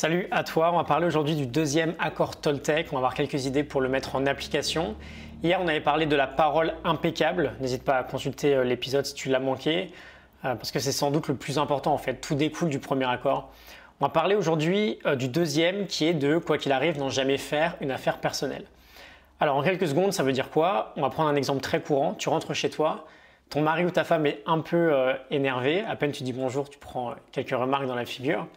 Salut à toi, on va parler aujourd'hui du deuxième accord Toltec. On va avoir quelques idées pour le mettre en application. Hier, on avait parlé de la parole impeccable. N'hésite pas à consulter l'épisode si tu l'as manqué, parce que c'est sans doute le plus important en fait. Tout découle du premier accord. On va parler aujourd'hui du deuxième qui est de, quoi qu'il arrive, n'en jamais faire une affaire personnelle. Alors en quelques secondes, ça veut dire quoi? On va prendre un exemple très courant. Tu rentres chez toi, ton mari ou ta femme est un peu énervé. À peine tu dis bonjour, tu prends quelques remarques dans la figure.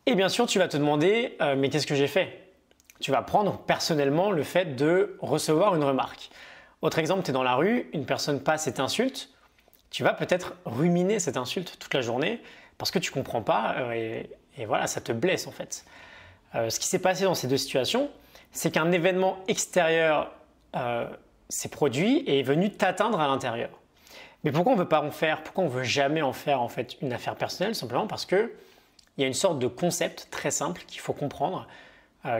Et bien sûr, tu vas te demander mais qu'est-ce que j'ai fait? Tu vas prendre personnellement le fait de recevoir une remarque. Autre exemple, tu es dans la rue, une personne passe et t'insulte. Tu vas peut-être ruminer cette insulte toute la journée parce que tu ne comprends pas et voilà, ça te blesse en fait. Ce qui s'est passé dans ces deux situations, c'est qu'un événement extérieur s'est produit et est venu t'atteindre à l'intérieur. Mais pourquoi on ne veut pas en faire? Pourquoi on ne veut jamais en faire en fait une affaire personnelle? Simplement parce que il y a une sorte de concept très simple qu'il faut comprendre,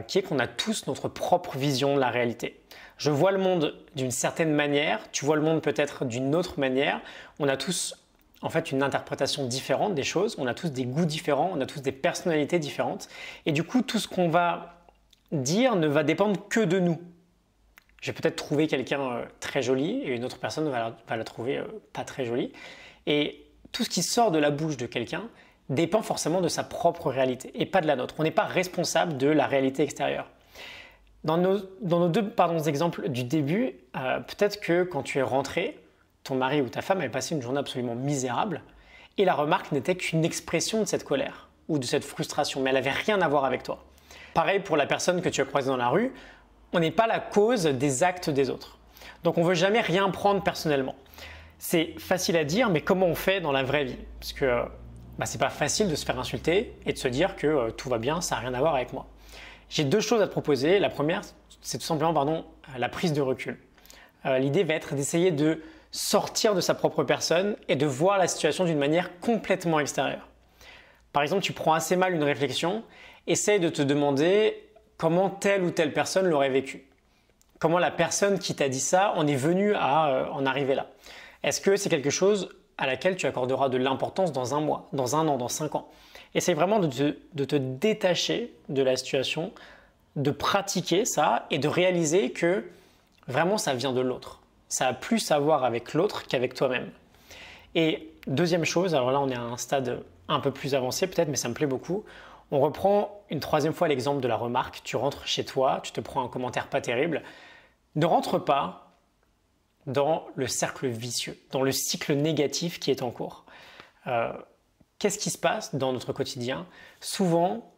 qui est qu'on a tous notre propre vision de la réalité. Je vois le monde d'une certaine manière, tu vois le monde peut-être d'une autre manière. On a tous en fait une interprétation différente des choses, on a tous des goûts différents, on a tous des personnalités différentes. Et du coup, tout ce qu'on va dire ne va dépendre que de nous. Je vais peut-être trouver quelqu'un très joli et une autre personne va la trouver pas très jolie. Et tout ce qui sort de la bouche de quelqu'un dépend forcément de sa propre réalité et pas de la nôtre. On n'est pas responsable de la réalité extérieure. Dans nos deux exemples du début, peut-être que quand tu es rentré, ton mari ou ta femme avait passé une journée absolument misérable et la remarque n'était qu'une expression de cette colère ou de cette frustration, mais elle n'avait rien à voir avec toi. Pareil pour la personne que tu as croisée dans la rue, on n'est pas la cause des actes des autres. Donc on ne veut jamais rien prendre personnellement. C'est facile à dire, mais comment on fait dans la vraie vie? Parce que c'est pas facile de se faire insulter et de se dire que tout va bien, ça n'a rien à voir avec moi. J'ai deux choses à te proposer. La première, c'est tout simplement la prise de recul. L'idée va être d'essayer de sortir de sa propre personne et de voir la situation d'une manière complètement extérieure. Par exemple, tu prends assez mal une réflexion, essaye de te demander comment telle ou telle personne l'aurait vécu. Comment la personne qui t'a dit ça en est venue à en arriver là. Est-ce que c'est quelque chose à laquelle tu accorderas de l'importance dans un mois, dans un an, dans 5 ans. Essaye vraiment de te détacher de la situation, de pratiquer ça et de réaliser que vraiment ça vient de l'autre. Ça a plus à voir avec l'autre qu'avec toi-même. Et deuxième chose, alors là on est à un stade un peu plus avancé peut-être, mais ça me plaît beaucoup. On reprend une troisième fois l'exemple de la remarque. Tu rentres chez toi, tu te prends un commentaire pas terrible. Ne rentre pas dans le cercle vicieux, dans le cycle négatif qui est en cours. Qu'est-ce qui se passe dans notre quotidien? Souvent,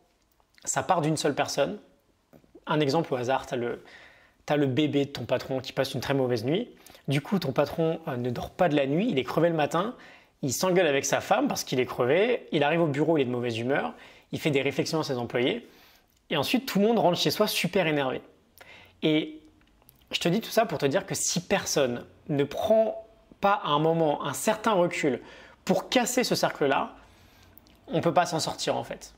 ça part d'une seule personne. Un exemple au hasard, tu as le bébé de ton patron qui passe une très mauvaise nuit. Du coup, ton patron ne dort pas de la nuit, il est crevé le matin, il s'engueule avec sa femme parce qu'il est crevé, il arrive au bureau, il est de mauvaise humeur, il fait des réflexions à ses employés, et ensuite tout le monde rentre chez soi super énervé. Et je te dis tout ça pour te dire que si personne ne prend pas à un moment un certain recul pour casser ce cercle-là, on ne peut pas s'en sortir en fait.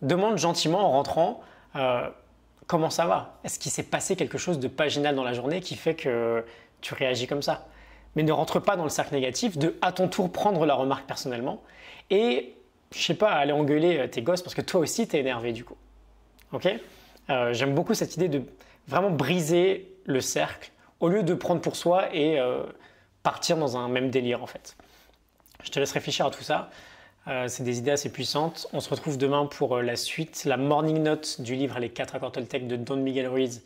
Demande gentiment en rentrant comment ça va. Est-ce qu'il s'est passé quelque chose de pas génial dans la journée qui fait que tu réagis comme ça? Mais ne rentre pas dans le cercle négatif de à ton tour prendre la remarque personnellement et je sais pas, aller engueuler tes gosses parce que toi aussi tu es énervé du coup. Ok? J'aime beaucoup cette idée de vraiment briser le cercle au lieu de prendre pour soi et partir dans un même délire en fait. Je te laisse réfléchir à tout ça. C'est des idées assez puissantes. On se retrouve demain pour la suite. La morning note du livre Les 4 accords Toltec de Don Miguel Ruiz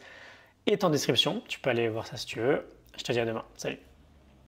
est en description. Tu peux aller voir ça si tu veux. Je te dis à demain. Salut.